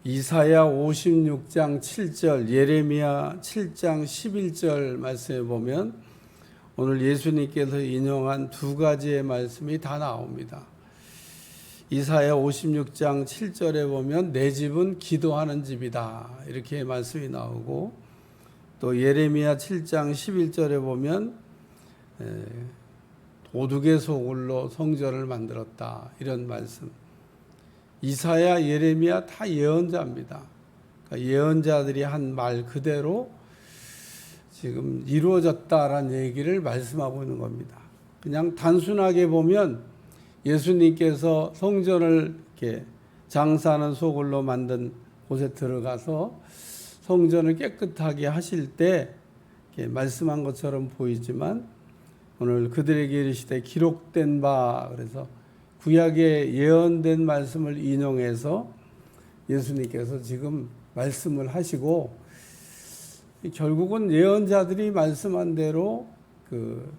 이사야 56장 7절, 예레미야 7장 11절 말씀에 보면 오늘 예수님께서 인용한 두 가지의 말씀이 다 나옵니다. 이사야 56장 7절에 보면 내 집은 기도하는 집이다 이렇게 말씀이 나오고, 또 예레미야 7장 11절에 보면 도둑의 소굴로 성전을 만들었다 이런 말씀. 이사야, 예레미야 다 예언자입니다. 그러니까 예언자들이 한 말 그대로 지금 이루어졌다라는 얘기를 말씀하고 있는 겁니다. 그냥 단순하게 보면 예수님께서 성전을 이렇게 장사하는 소굴로 만든 곳에 들어가서 성전을 깨끗하게 하실 때 이렇게 말씀한 것처럼 보이지만, 오늘 그들에게 이르시되 기록된 바, 그래서 구약에 예언된 말씀을 인용해서 예수님께서 지금 말씀을 하시고, 결국은 예언자들이 말씀한 대로 그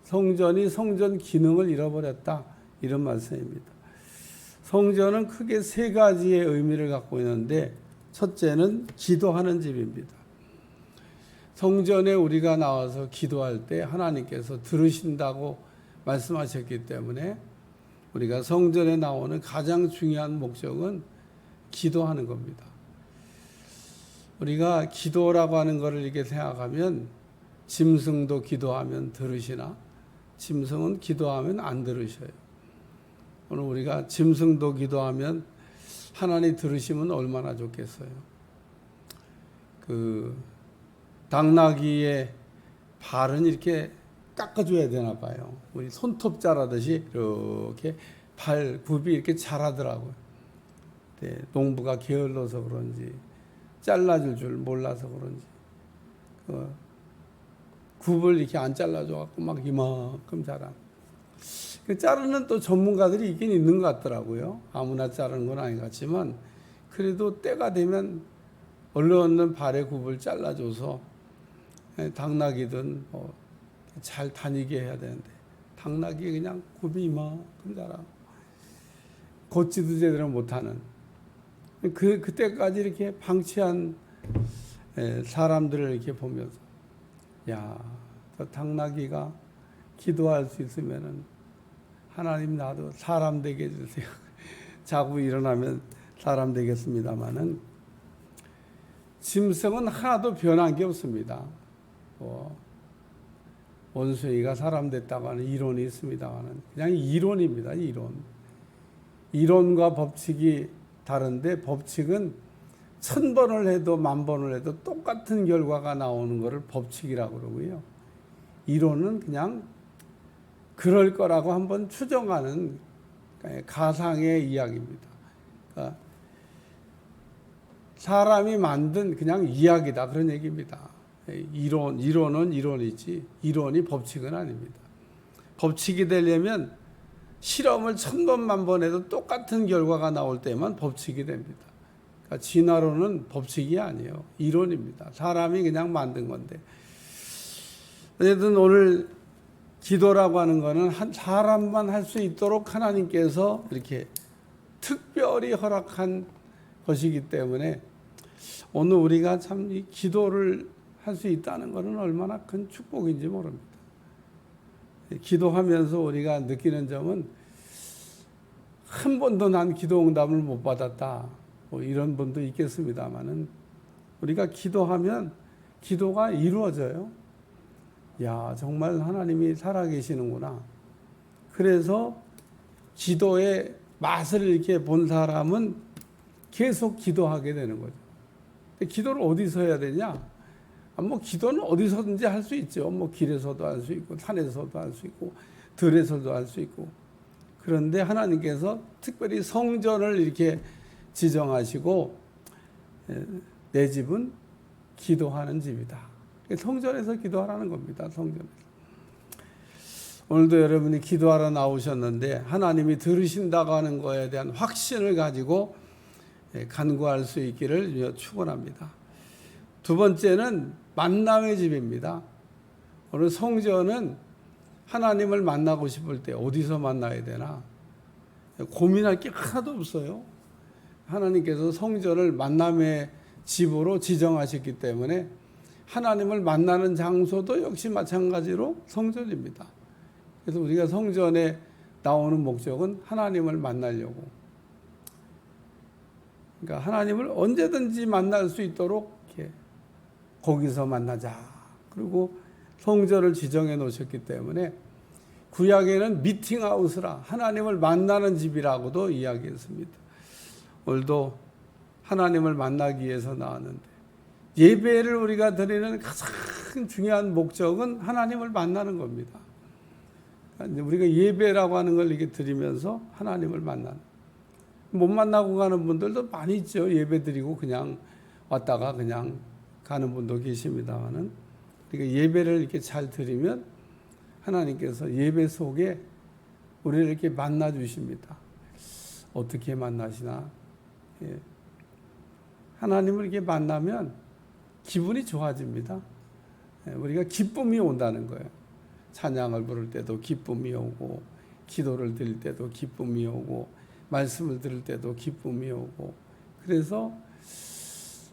성전이 성전 기능을 잃어버렸다 이런 말씀입니다. 성전은 크게 세 가지의 의미를 갖고 있는데, 첫째는 기도하는 집입니다. 성전에 우리가 나와서 기도할 때 하나님께서 들으신다고 말씀하셨기 때문에 우리가 성전에 나오는 가장 중요한 목적은 기도하는 겁니다. 우리가 기도라고 하는 것을 이렇게 생각하면 짐승도 기도하면 들으시나 짐승은 기도하면 안 들으셔요. 오늘 우리가 짐승도 기도하면 하나님 들으시면 얼마나 좋겠어요. 그 당나귀의 발은 이렇게 깎아줘야 되나 봐요. 우리 손톱 자라듯이 이렇게 발 굽이 이렇게 자라더라고요. 네, 농부가 게을러서 그런지 잘라줄 줄 몰라서 그런지 굽을 이렇게 안 잘라줘 갖고 막 이만큼 자라. 그 자르는 또 전문가들이 있긴 있는 것 같더라고요. 아무나 자르는 건 아닌 것 같지만 그래도 때가 되면 얼른 발의 굽을 잘라줘서 당나귀든 잘 다니게 해야 되는데, 당나귀 그냥 굽이 이만큼 자라. 걷지도 제대로 못하는 그때까지 이렇게 방치한 사람들을 이렇게 보면서, 야, 저 당나귀가 기도할 수 있으면은 하나님 나도 사람 되게 해주세요. 자고 일어나면 사람 되겠습니다만은, 짐승은 하나도 변한 게 없습니다. 원숭이가 사람 됐다고 하는 이론이 있습니다만은 그냥 이론입니다. 이론과 법칙이 다른데, 법칙은 1000번을 해도 10,000번을 해도 똑같은 결과가 나오는 것을 법칙이라고 그러고요. 이론은 그냥 그럴 거라고 한번 추정하는 가상의 이야기입니다. 그러니까 사람이 만든 그냥 이야기다 그런 얘기입니다. 이론은 이론이지 이론이 법칙은 아닙니다. 법칙이 되려면 실험을 1000번 10,000번 해도 똑같은 결과가 나올 때만 법칙이 됩니다. 그러니까 진화론은 법칙이 아니에요. 이론입니다. 사람이 그냥 만든 건데. 어쨌든 오늘 기도라고 하는 것은 한 사람만 할 수 있도록 하나님께서 이렇게 특별히 허락한 것이기 때문에 오늘 우리가 참 이 기도를 할 수 있다는 것은 얼마나 큰 축복인지 모릅니다. 기도하면서 우리가 느끼는 점은, 한 번도 난 기도 응답을 못 받았다 뭐 이런 분도 있겠습니다만은, 우리가 기도하면 기도가 이루어져요. 야, 정말 하나님이 살아계시는구나. 그래서 기도의 맛을 이렇게 본 사람은 계속 기도하게 되는 거죠. 기도를 어디서 해야 되냐? 뭐 기도는 어디서든지 할 수 있죠. 뭐 길에서도 할 수 있고 산에서도 할 수 있고 들에서도 할 수 있고. 그런데 하나님께서 특별히 성전을 이렇게 지정하시고, 내 집은 기도하는 집이다. 성전에서 기도하라는 겁니다. 성전에서. 오늘도 여러분이 기도하러 나오셨는데 하나님이 들으신다고 하는 거에 대한 확신을 가지고 간구할 수 있기를 축원합니다. 두 번째는 만남의 집입니다. 오늘 성전은 하나님을 만나고 싶을 때 어디서 만나야 되나 고민할 게 하나도 없어요. 하나님께서 성전을 만남의 집으로 지정하셨기 때문에 하나님을 만나는 장소도 역시 마찬가지로 성전입니다. 그래서 우리가 성전에 나오는 목적은 하나님을 만나려고. 그러니까 하나님을 언제든지 만날 수 있도록 이렇게 거기서 만나자. 그리고 성전을 지정해 놓으셨기 때문에 구약에는 미팅하우스라 하나님을 만나는 집이라고도 이야기했습니다. 오늘도 하나님을 만나기 위해서 나왔는데 예배를 우리가 드리는 가장 중요한 목적은 하나님을 만나는 겁니다. 우리가 예배라고 하는 걸 이렇게 드리면서 하나님을 만나는. 못 만나고 가는 분들도 많이 있죠. 예배 드리고 그냥 왔다가 그냥 가는 분도 계십니다만은, 그러니까 예배를 이렇게 잘 드리면 하나님께서 예배 속에 우리를 이렇게 만나 주십니다. 어떻게 만나시나? 예. 하나님을 이렇게 만나면 기분이 좋아집니다. 예. 우리가 기쁨이 온다는 거예요. 찬양을 부를 때도 기쁨이 오고, 기도를 드릴 때도 기쁨이 오고, 말씀을 들을 때도 기쁨이 오고, 그래서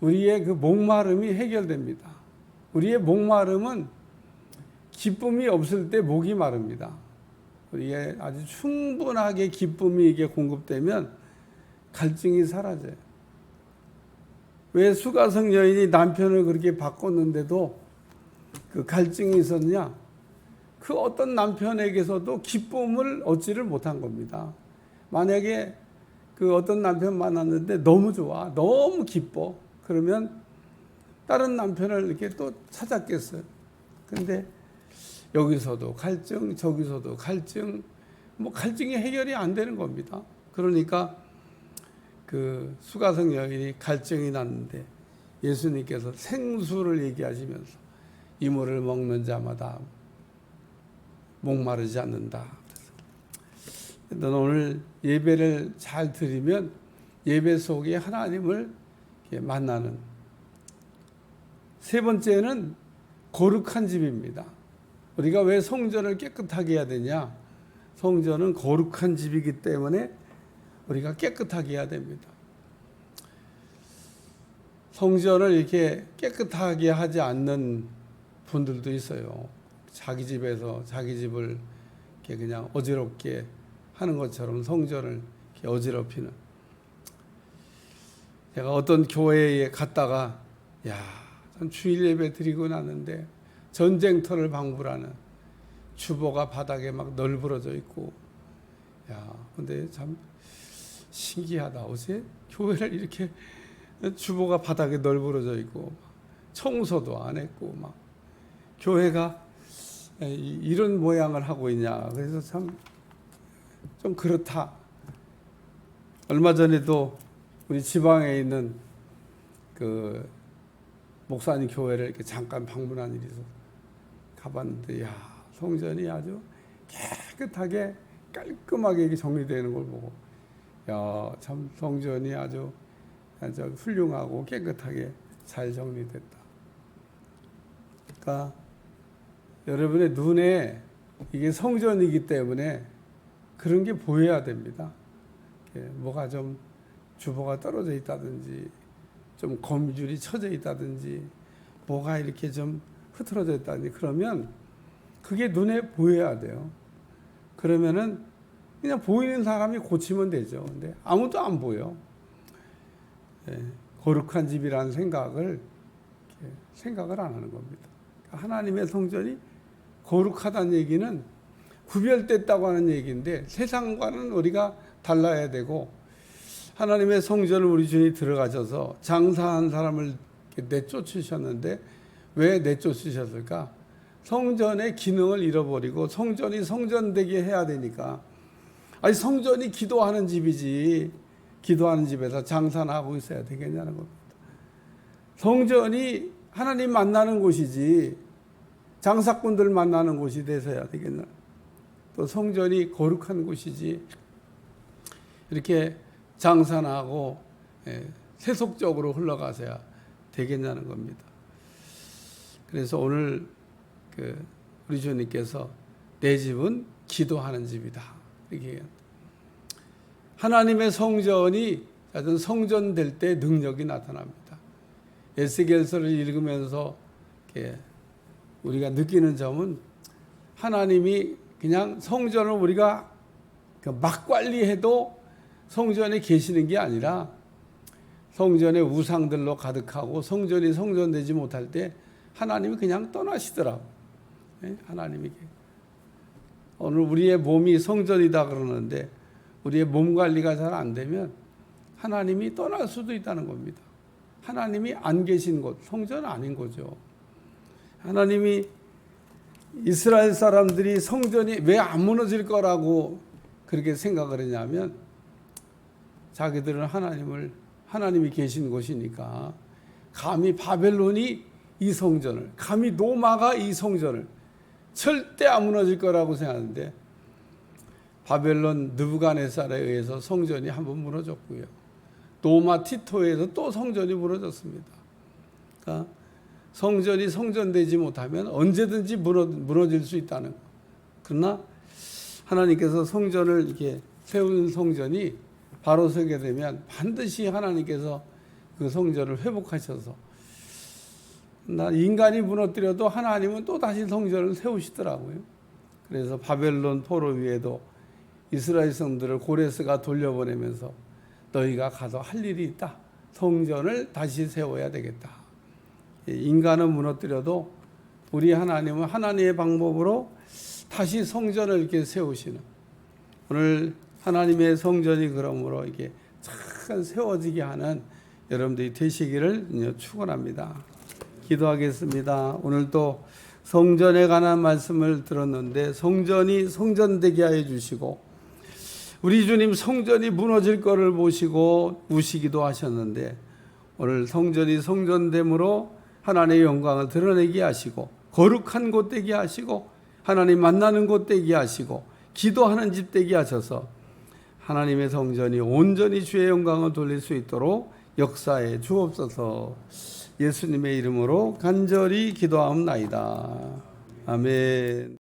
우리의 그 목마름이 해결됩니다. 우리의 목마름은 기쁨이 없을 때 목이 마릅니다. 우리의 아주 충분하게 기쁨이 이게 공급되면 갈증이 사라져요. 왜 수가성 여인이 남편을 그렇게 바꿨는데도 그 갈증이 있었냐? 그 어떤 남편에게서도 기쁨을 얻지를 못한 겁니다. 만약에 그 어떤 남편 만났는데 너무 좋아, 너무 기뻐, 그러면 다른 남편을 이렇게 또 찾았겠어요. 근데 여기서도 갈증, 저기서도 갈증, 뭐 갈증이 해결이 안 되는 겁니다. 그러니까 그 수가성 여인이 갈증이 났는데 예수님께서 생수를 얘기하시면서 이물을 먹는 자마다 목마르지 않는다. 너는 오늘 예배를 잘 드리면 예배 속에 하나님을 만나는. 세 번째는 거룩한 집입니다. 우리가 왜 성전을 깨끗하게 해야 되냐? 성전은 거룩한 집이기 때문에 우리가 깨끗하게 해야 됩니다. 성전을 이렇게 깨끗하게 하지 않는 분들도 있어요. 자기 집에서 자기 집을 이렇게 그냥 어지럽게 하는 것처럼 성전을 이렇게 어지럽히는. 제가 어떤 교회에 갔다가 주일 예배 드리고 나는데 전쟁터를 방불하는 주보가 바닥에 막 널브러져 있고, 근데 참 신기하다. 어제 교회를 이렇게 주보가 바닥에 널브러져 있고 청소도 안 했고 막 교회가 이런 모양을 하고 있냐. 그래서 참 좀 그렇다. 얼마 전에도 우리 지방에 있는 그 목사님 교회를 이렇게 잠깐 방문한 일이 있어서 가봤는데, 성전이 아주 깨끗하게 깔끔하게 이렇게 정리되는 걸 보고, 참 성전이 아주 훌륭하고 깨끗하게 잘 정리됐다. 그러니까 여러분의 눈에 이게 성전이기 때문에 그런 게 보여야 됩니다. 뭐가 좀 주보가 떨어져 있다든지, 좀 거미줄이 쳐져 있다든지, 뭐가 이렇게 좀 흐트러져 있다든지, 그러면 그게 눈에 보여야 돼요. 그러면은 그냥 보이는 사람이 고치면 되죠. 근데 아무도 안 보여. 거룩한 집이라는 생각을 안 하는 겁니다. 하나님의 성전이 거룩하다는 얘기는 구별됐다고 하는 얘기인데, 세상과는 우리가 달라야 되고, 하나님의 성전을 우리 주님이 들어가셔서 장사한 사람을 내쫓으셨는데 왜 내쫓으셨을까? 성전의 기능을 잃어버리고 성전이 성전되게 해야 되니까. 아니, 성전이 기도하는 집이지, 기도하는 집에서 장사나 하고 있어야 되겠냐는 겁니다. 성전이 하나님 만나는 곳이지 장사꾼들 만나는 곳이 돼서야 되겠나. 또 성전이 거룩한 곳이지 이렇게 장사나 하고 세속적으로 흘러가서야 되겠냐는 겁니다. 그래서 오늘 우리 주님께서 내 집은 기도하는 집이다, 이렇게 하나님의 성전이 하여튼 성전될 때 능력이 나타납니다. 에스겔서를 읽으면서 이렇게 우리가 느끼는 점은 하나님이 그냥 성전을 우리가 막 관리해도 성전에 계시는 게 아니라 성전의 우상들로 가득하고 성전이 성전되지 못할 때 하나님이 그냥 떠나시더라고. 하나님이 오늘 우리의 몸이 성전이다 그러는데 우리의 몸 관리가 잘 안 되면 하나님이 떠날 수도 있다는 겁니다. 하나님이 안 계신 곳, 성전 아닌 거죠. 하나님이 이스라엘 사람들이 성전이 왜 안 무너질 거라고 그렇게 생각을 했냐면 자기들은 하나님이 계신 곳이니까 감히 바벨론이 이 성전을, 감히 로마가 이 성전을 절대 안 무너질 거라고 생각하는데 바벨론 느부갓네살에 의해서 성전이 한번 무너졌고요. 로마 티토에 의해서 또 성전이 무너졌습니다. 그러니까 성전이 성전되지 못하면 언제든지 무너질 수 있다는 것. 그러나 하나님께서 성전을 이렇게 세운 성전이 바로 서게 되면 반드시 하나님께서 그 성전을 회복하셔서 인간이 무너뜨려도 하나님은 또 다시 성전을 세우시더라고요. 그래서 바벨론 포로 위에도 이스라엘 성들을 고레스가 돌려보내면서 너희가 가서 할 일이 있다. 성전을 다시 세워야 되겠다. 인간은 무너뜨려도 우리 하나님은 하나님의 방법으로 다시 성전을 이렇게 세우시는, 오늘 하나님의 성전이 그러므로 이게 잘 세워지게 하는 여러분들이 되시기를 축원합니다. 기도하겠습니다. 오늘도 성전에 관한 말씀을 들었는데 성전이 성전되게 하여 주시고 우리 주님 성전이 무너질 것을 보시고 우시기도 하셨는데 오늘 성전이 성전됨으로 하나님의 영광을 드러내게 하시고 거룩한 곳 되게 하시고 하나님 만나는 곳 되게 하시고 기도하는 집 되게 하셔서 하나님의 성전이 온전히 주의 영광을 돌릴 수 있도록 역사에 주옵소서. 예수님의 이름으로 간절히 기도하옵나이다. 아멘.